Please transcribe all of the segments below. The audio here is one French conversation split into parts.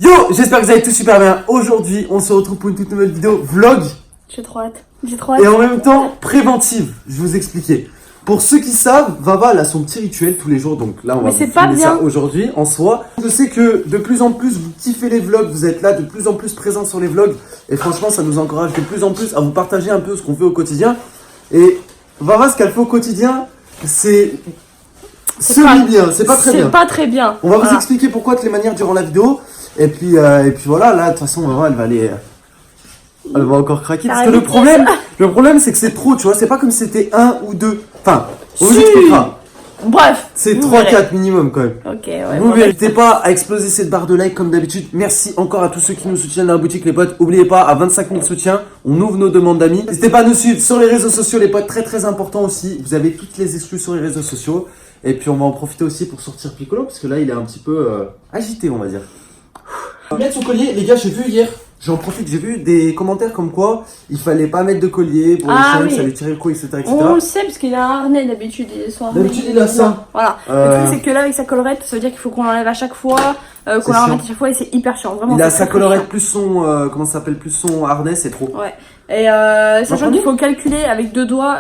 Yo, j'espère que vous allez tous super bien. Aujourd'hui, on se retrouve pour une toute nouvelle vidéo vlog. J'ai trop hâte. J'ai trop hâte. Et en même temps, préventive. Je vais vous expliquer. Pour ceux qui savent, Vava elle a son petit rituel tous les jours. Donc là, on va vous filmer ça aujourd'hui en soi. Je sais que de plus en plus, vous kiffez les vlogs. Vous êtes là de plus en plus présents sur les vlogs. Et franchement, ça nous encourage de plus en plus à vous partager un peu ce qu'on fait au quotidien. Et Vava, ce qu'elle fait au quotidien, c'est semi-bien. C'est pas très bien. C'est pas très bien. On va vous expliquer pourquoi de les manières durant la vidéo. Et puis voilà, là, de toute façon, Vava, elle va aller... Elle va encore craquer. Parce que le problème, c'est que c'est trop, tu vois. C'est pas comme si c'était un ou deux. Enfin, on vous expliquera. Bref. C'est 3-4 minimum quand même. Ok, ouais. Vous n'hésitez pas à exploser cette barre de like comme d'habitude. Merci encore à tous ceux qui nous soutiennent dans la boutique, les potes. N'oubliez pas, à 25 000 soutiens, on ouvre nos demandes d'amis. N'hésitez pas à nous suivre sur les réseaux sociaux, les potes. Très très important aussi. Vous avez toutes les exclus sur les réseaux sociaux. Et puis on va en profiter aussi pour sortir Piccolo. Parce que là, il est un petit peu agité, on va dire. Mettre son collier, les gars, j'ai vu hier. J'en profite, j'ai vu des commentaires comme quoi il fallait pas mettre de collier pour les chiens, ça allait tirer le cou, etc. On le sait parce qu'il a un harnais d'habitude. D'habitude, il a ça. Voilà. Le truc, c'est que là, avec sa collerette, ça veut dire qu'il faut qu'on l'enlève à chaque fois, qu'on la remette à chaque fois et c'est hyper chiant. Vraiment, il a sa collerette plus son, comment ça s'appelle, plus son harnais, c'est trop. Ouais. Et sachant qu'il faut calculer avec deux doigts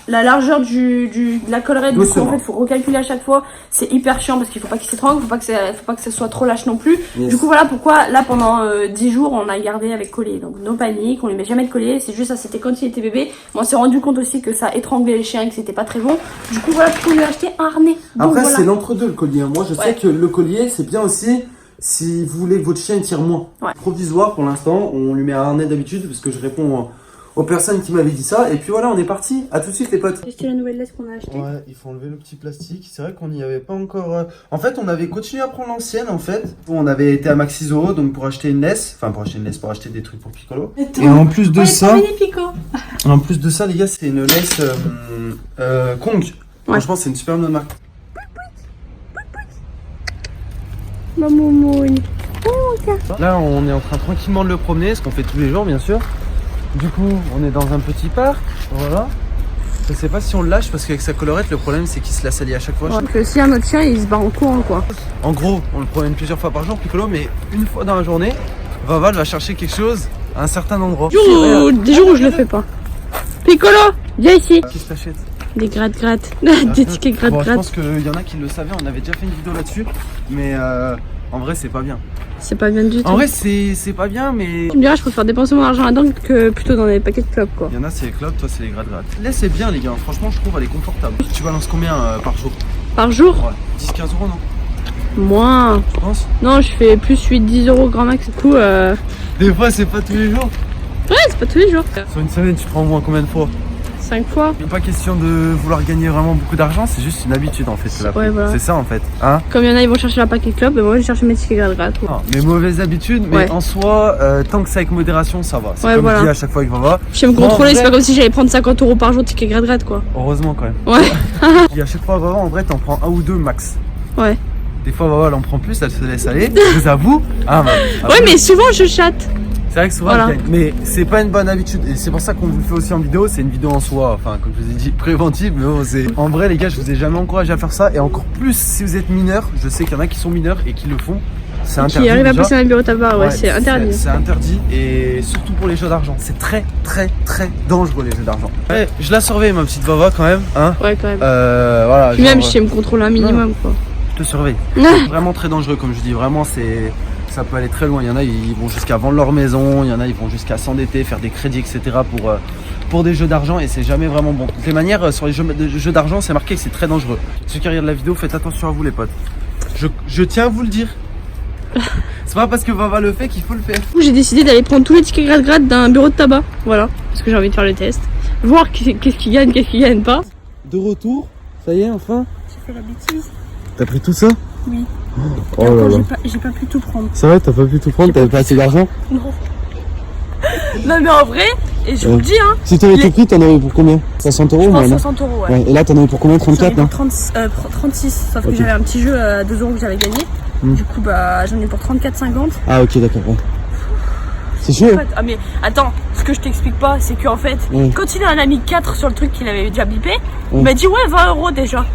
la largeur de la collerette, du coup en fait il faut recalculer à chaque fois, c'est hyper chiant parce qu'il faut pas qu'il s'étrangle, faut pas que ça soit trop lâche non plus. Yes. Du coup voilà pourquoi là pendant 10 jours on a gardé avec collier, donc no panique, on lui met jamais de collier, c'est juste ça, c'était quand il était bébé. Moi on s'est rendu compte aussi que ça étranglait les chiens et que c'était pas très bon, du coup voilà pourquoi lui acheter un harnais. Donc, après voilà. C'est l'entre-deux le collier, moi je sais que le collier c'est bien aussi si vous voulez que votre chien tire moins. Provisoire pour l'instant, on lui met un harnais d'habitude parce que je réponds aux personnes qui m'avaient dit ça. Et puis voilà, on est parti. À tout de suite les potes. J'ai acheté la nouvelle laisse qu'on a acheté. Ouais, il faut enlever le petit plastique. C'est vrai qu'on n'y avait pas encore... En fait, on avait continué à prendre l'ancienne en fait. On avait été à Maxi-Zoo donc pour acheter une laisse. Enfin pour acheter des trucs pour Piccolo. Et en plus de ça... En plus de ça les gars, c'est une laisse Kong. Franchement, c'est une super bonne marque. Là, on est en train tranquillement de le promener, ce qu'on fait tous les jours, bien sûr. Du coup, on est dans un petit parc, voilà. Je sais pas si on le lâche parce qu'avec sa collerette, le problème c'est qu'il se la salit à chaque fois. Donc si un autre chien, il se barre en courant quoi. En gros, on le promène plusieurs fois par jour, Piccolo, mais une fois dans la journée, Vava va chercher quelque chose à un certain endroit. Des jours où je le fais pas. Piccolo, viens ici. Qu'est-ce que t'achètes? Des gratte-gratte, des tickets gratte-gratte. Je pense qu'il y en a qui le savaient, on avait déjà fait une vidéo là-dessus, mais en vrai c'est pas bien. C'est pas bien du tout. En vrai c'est pas bien, mais... Tu me diras, je préfère dépenser mon argent là-dedans que plutôt dans des paquets de clopes quoi. Il y en a c'est les clopes, toi c'est les gratte-gratte. Là c'est bien les gars, franchement je trouve elle est confortable. Tu balances combien par jour? Par jour? Ouais, 10-15 euros non? Moins. Tu penses? Non, je fais plus 8-10 euros grand max, du coup Des fois c'est pas tous les jours? Ouais, c'est pas tous les jours. Sur une semaine tu prends au moins combien de fois? 5 fois. Il n'y a pas question de vouloir gagner vraiment beaucoup d'argent, c'est juste une habitude en fait. Ouais, voilà. C'est ça en fait. Hein, comme il y en a, ils vont chercher la paquet de clopes, et moi je cherche mes tickets gratte-gratte. Mais mauvaises habitudes, mais en soi, tant que c'est avec modération, ça va. C'est comme je dis à chaque fois avec Vava. Je sais me contrôler, c'est pas comme si j'allais prendre 50 euros par jour de tickets gratte-gratte quoi. Heureusement quand même. Ouais. Et à chaque fois, Vava, en vrai, t'en prends un ou deux max. Ouais. Des fois, Vava, elle en prend plus, elle se laisse aller. Je vous avoue. Ouais, mais souvent je chatte. C'est vrai que souvent, mais c'est pas une bonne habitude et c'est pour ça qu'on vous le fait aussi en vidéo. C'est une vidéo en soi, enfin comme je vous ai dit, préventive, mais bon, en vrai les gars, je vous ai jamais encouragé à faire ça et encore plus si vous êtes mineur. Je sais qu'il y en a qui sont mineurs et qui le font. C'est interdit. Qui arrive à passer un bureau tabac, ouais, c'est interdit. C'est interdit et surtout pour les jeux d'argent. C'est très très très dangereux les jeux d'argent. Ouais, je la surveille ma petite Vava quand même, hein. Ouais quand même. Voilà. Puis même je sais me contrôler un minimum quoi. Je te surveille. Vraiment très dangereux comme je dis. Vraiment ça peut aller très loin. Il y en a, ils vont jusqu'à vendre leur maison, il y en a, ils vont jusqu'à s'endetter, faire des crédits, etc. pour des jeux d'argent et c'est jamais vraiment bon. De toutes les manières, sur les jeux d'argent, c'est marqué que c'est très dangereux. Ceux qui regardent la vidéo, faites attention à vous les potes. Je tiens à vous le dire. C'est pas parce que Vava le fait qu'il faut le faire. J'ai décidé d'aller prendre tous les tickets gratte-gratte d'un bureau de tabac. Voilà, parce que j'ai envie de faire le test. Voir qu'est-ce qui gagne, qu'est-ce qui gagne pas. De retour, ça y est, enfin. J'ai fait la bêtise. T'as pris tout ça? Oui. Oh là là. J'ai pas pu tout prendre. C'est vrai, t'as pas pu tout prendre, t'avais pas assez d'argent? Non. Non mais en vrai, et je vous le dis hein. Si t'avais tout pris, t'en avais pour combien? 60 euros? Je pense 60 euros ouais. Et là t'en avais pour combien? 34 non? 36, sauf que j'avais un petit jeu à 2 euros que j'avais gagné. Du coup bah j'en ai pour 34,50. Ah ok d'accord, ouais. C'est chaud. En fait, ah mais attends, ce que je t'explique pas, c'est qu'en fait, quand il en a mis 4 sur le truc qu'il avait déjà bipé, il m'a dit ouais 20 euros déjà.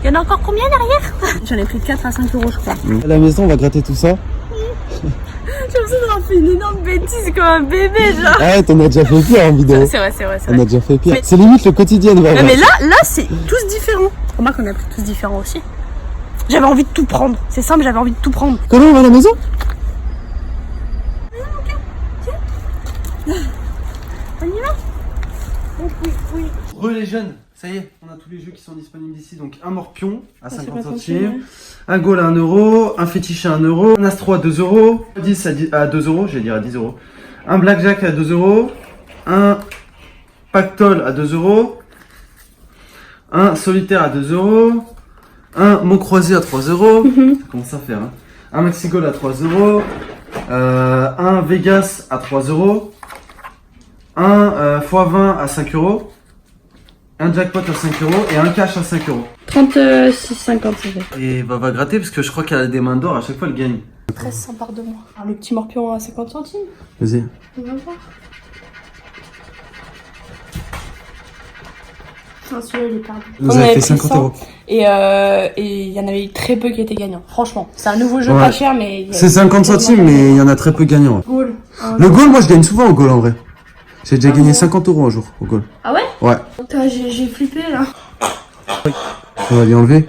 Il y en a encore combien derrière? J'en ai pris 4 à 5 euros, je crois. À la maison, on va gratter tout ça. J'ai l'impression d'avoir fait une énorme bêtise comme un bébé, genre. Ah, t'en as déjà fait pire en vidéo. C'est vrai. On a déjà fait pire. Mais- C'est limite le quotidien de voir. Mais là, c'est tous différents. Remarque qu'on a pris tous différents aussi. J'avais envie de tout prendre. C'est simple, j'avais envie de tout prendre. Comment on va à la maison? On y va? Oui. Re les jeunes, ça y est, on a tous les jeux qui sont disponibles ici. Donc un morpion à 50 50 centimes, un goal à 1 euro, un fétiche à 1 euro, un astro à 2 euros, 10 à 2 euros, j'allais dire à 10 euros, un blackjack à 2 euros, un pactole à 2 euros, un solitaire à 2 euros, un mot croisé à 3 euros, ça commence à faire, hein. Un maxi goal à 3 euros, un Vegas à 3 euros, un x20 à 5 euros, un jackpot à 5 euros et un cash à 5 euros. 36,50 c'est fait. Et bah, va gratter parce que je crois qu'elle a des mains d'or, à chaque fois elle gagne. 13 cents par 2 mois. Alors, le petit morpion à 50 centimes. Vas-y. On va voir. Ah, celui-là, il est perdu. Vous On avez avait fait pris 50 100. euros. Et il y en avait eu très peu qui étaient gagnants. Franchement, c'est un nouveau jeu Ouais. pas cher, mais. il y a C'est 50 centimes, mais il y en a très peu gagnants. Goal. Le goal, moi je gagne souvent au goal en vrai. J'ai déjà Ah gagné bon 50 euros un jour au goal. Ah ouais? Ouais. Putain, j'ai flippé là. On va lui enlever.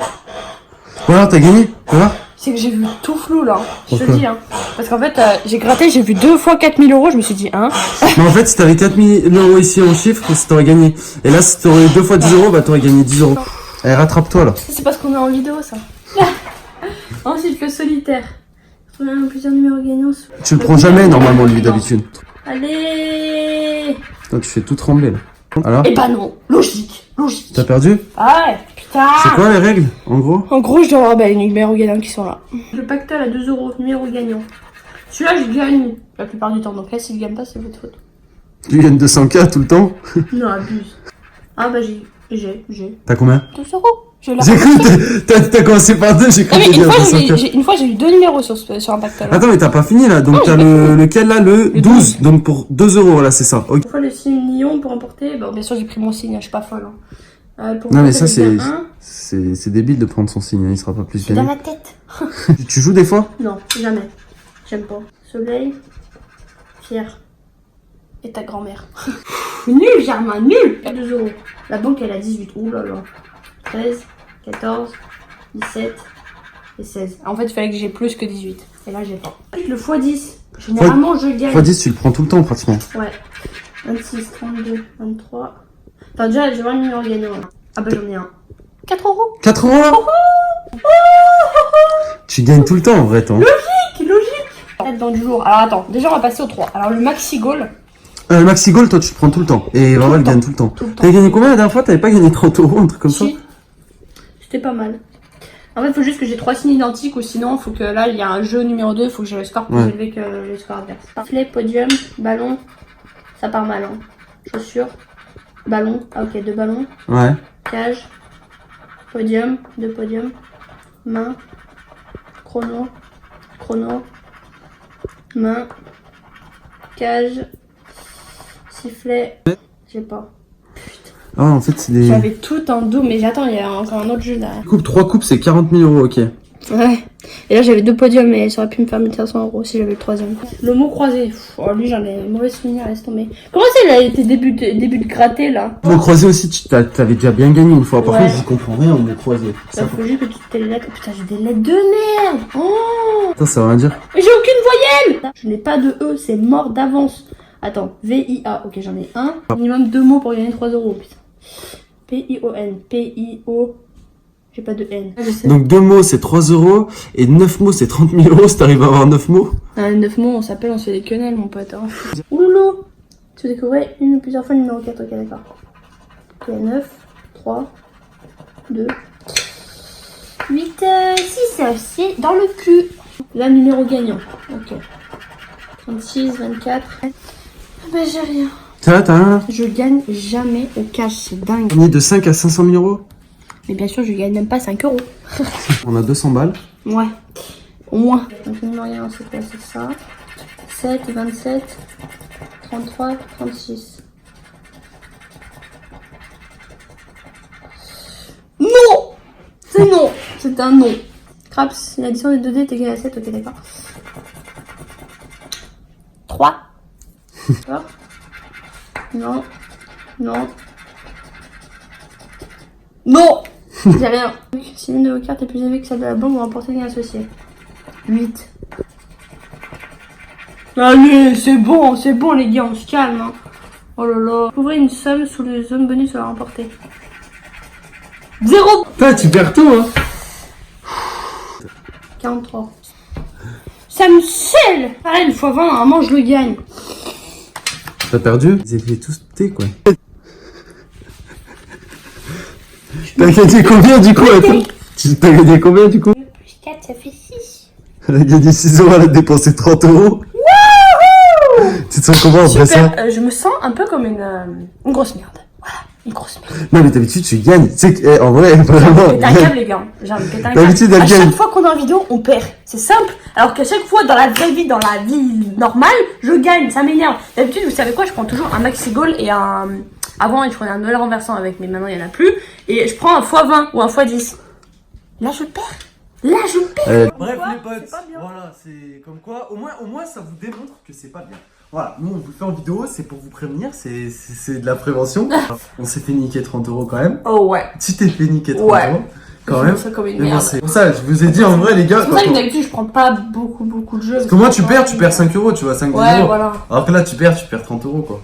Voilà, t'as gagné. Tu vois? C'est que j'ai vu tout flou là. Je te Pourquoi? le dis, hein. Parce qu'en fait, j'ai gratté, j'ai vu 2 fois 4000 euros. Je me suis dit, hein. Mais en fait, si t'avais 4000 euros ici en chiffre, t'aurais gagné. Et là, si t'aurais eu 2 fois 10 euros, bah t'aurais gagné 10 euros. Allez, rattrape-toi là. C'est parce qu'on est en vidéo ça. Ensuite, le solitaire. On a plusieurs numéros gagnants. Tu le prends jamais normalement lui d'habitude. Allez. Toi, tu fais tout trembler là. Alors, Eh bah non, logique. t'as perdu? Ah ouais, putain. C'est quoi les règles en gros? En gros, je dois avoir les numéros gagnants qui sont là. Le pactole à 2 euros, numéro gagnant. Celui-là, je gagne la plupart du temps. Donc là, s'il gagne pas, c'est votre faute. Tu gagnes 200K tout le temps? Non, abuse. Ah bah j'ai. T'as combien? 2 euros. J'ai la J'ai cru que t'as commencé par 2, j'ai cru Non, que mais t'étais à une 200K. fois, j'ai eu 2 numéros sur un pactole. Attends, mais t'as pas fini là, donc Non, t'as j'ai pas lequel là? Le 12, donc pour 2 euros, voilà, c'est ça. Ok. Une fois le signe lion pour emporter. Bon, bien sûr, j'ai pris mon signe, je suis pas folle. Hein. Pour Non, mais emporter, ça, j'ai bien un. c'est débile de prendre son signe, hein, il sera pas plus C'est dans gagné. ma tête. Tu joues des fois? Non, jamais. J'aime pas. Soleil, Pierre. Et ta grand-mère. Nul, Germain, nul. 2 euros. La banque, elle a 18. Ouh là là. 13, 14, 17 et 16. En fait, il fallait que j'ai plus que 18. Et là, j'ai pas. Le x10. Généralement, je gagne. x10, tu le prends tout le temps pratiquement. Ouais. 26, 32, 23. Enfin, déjà, j'ai 20 numéros gagnants. Là. Ah bah, j'en ai un. 4 euros. 4 euros là? Tu gagnes tout le temps en vrai, toi. Logique. Être dans du lourd. Alors, attends. Déjà, on va passer au 3. Alors, le maxi goal. Le maxi goal, toi, tu le prends tout le temps. Et Varel gagne tout le temps. Tout le temps. T'avais gagné combien la dernière fois? T'avais pas gagné 30 euros, un truc comme ça? Si. C'était pas mal. En fait, il faut juste que j'ai 3 signes identiques ou sinon, il faut que là, il y a un jeu numéro 2, il faut que j'ai le score plus Ouais. élevé que le score adverse. Sifflet, podium, ballon, ça part mal. Hein. Chaussures, ballon, ah ok, 2 ballons, Ouais. cage, podium, 2 podiums, main, chrono, main, cage, sifflet, j'ai pas. Ah, en fait, c'est des. J'avais tout en dos, mais j'attends, il y a encore un autre jeu derrière. Coupe, 3 coupes, c'est 40 000 euros, ok. Ouais. Et là, j'avais 2 podiums, mais ça aurait pu me faire 1500 euros si j'avais le 3ème. Le mot croisé. Oh, lui, j'en ai mauvais souvenir, laisse tomber. Comment c'est, là, tes débuts de gratter, là? Mot croisé aussi, t'avais déjà bien gagné une fois. Par Ouais. contre, j'y comprends rien au mot croisé. Ça faut juste que tu t'aies les lettres. Putain, j'ai des lettres de merde! Oh! Ça veut rien dire. Mais j'ai aucune voyelle! Je n'ai pas de E, c'est mort d'avance. Attends, V-I-A. Ok, j'en ai un. Minimum 2 mots pour gagner 3 euros, putain. P-I-O-N. P-I-O. J'ai pas de N. Je sais. Donc 2 mots, c'est 3 euros. Et 9 mots, c'est 30 000 euros si t'arrives à avoir 9 mots. 9 mots, on s'appelle, on se fait des quenelles, mon pote. Hein. Ouloulou! Tu découvrais une ou plusieurs fois le numéro 4, ok, d'accord. Ok, 9, 3, 2, 8, 6, c'est dans le cul. Là, numéro gagnant. Ok. 36, 24. Ah bah, j'ai rien. T'as rien là? Je gagne jamais au cash, c'est dingue. Gagné de 5 à 500 000 euros. Mais bien sûr, je gagne même pas 5 euros. On a 200 balles. Ouais, au moins. Donc, numéro gagnant, c'est quoi? C'est ça. 7, 27, 33, 36. Non! C'est non! C'est un non. Craps, l'addition des 2D est égale à 7, ok d'accord. 3. Non. Non. Non. J'ai rien. Si l'une de vos cartes est plus élevée que celle de la banque, vous remportez le gain associé. 8. Allez, c'est bon les gars, on se calme. Hein. Oh là là. Ouvrez une somme sous les zones bonus à remporter. 0. Putain, tu perds tout, hein. 43. Ça me scelle. Ah, une fois 20, normalement je le gagne. T'as perdu? Ils étaient tous T, quoi. T'as gagné combien du coup? T'as gagné combien du coup? Plus 4, ça fait 6. Elle a gagné 6 euros, elle a dépensé 30 euros. Wouhou! Tu te sens comment après ça? Je me sens un peu comme une grosse merde. Voilà, une grosse merde. Non mais d'habitude tu gagnes. Tu sais que, en vrai, vraiment. J'ai un câble les gars. J'ai un câble. D'habitude elle À gagne. chaque fois qu'on est en vidéo, on perd. C'est simple. Alors qu'à chaque fois, dans la vraie vie, dans la vie normale, je gagne. Ça m'énerve. D'habitude, vous savez quoi? Je prends toujours un maxi goal et un... Avant, je prenais un Noël renversant avec, mais maintenant, il n'y en a plus. Et je prends un x20 ou un x10. Là, je perds. Là, je perds. Bref Quoi les potes, voilà, c'est comme quoi, au moins ça vous démontre que c'est pas bien. Voilà, nous on vous le fait en vidéo, c'est pour vous prévenir, c'est de la prévention. On s'est fait niquer 30 euros quand même. Oh ouais. Tu t'es fait niquer 30 euros quand même. Ça comme une Mais bon, merde. c'est pour ça, je vous ai dit en vrai les gars. C'est pour ça que d'habitude, je prends pas beaucoup de jeux. Parce que moi tu perds 5 euros, tu vois, 5 Ouais, euros. voilà. Alors que là tu perds 30 euros quoi.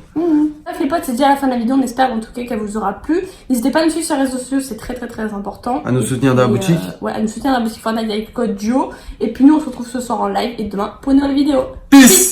Bref les potes, c'est déjà la fin de la vidéo, on espère en tout cas qu'elle vous aura plu. N'hésitez pas à nous suivre sur les réseaux sociaux, c'est très important. À nous soutenir dans la boutique. Ouais, à nous soutenir dans la boutique Fortnite avec le code Duo. Et puis nous on se retrouve ce soir en live et demain pour une nouvelle vidéo. Peace.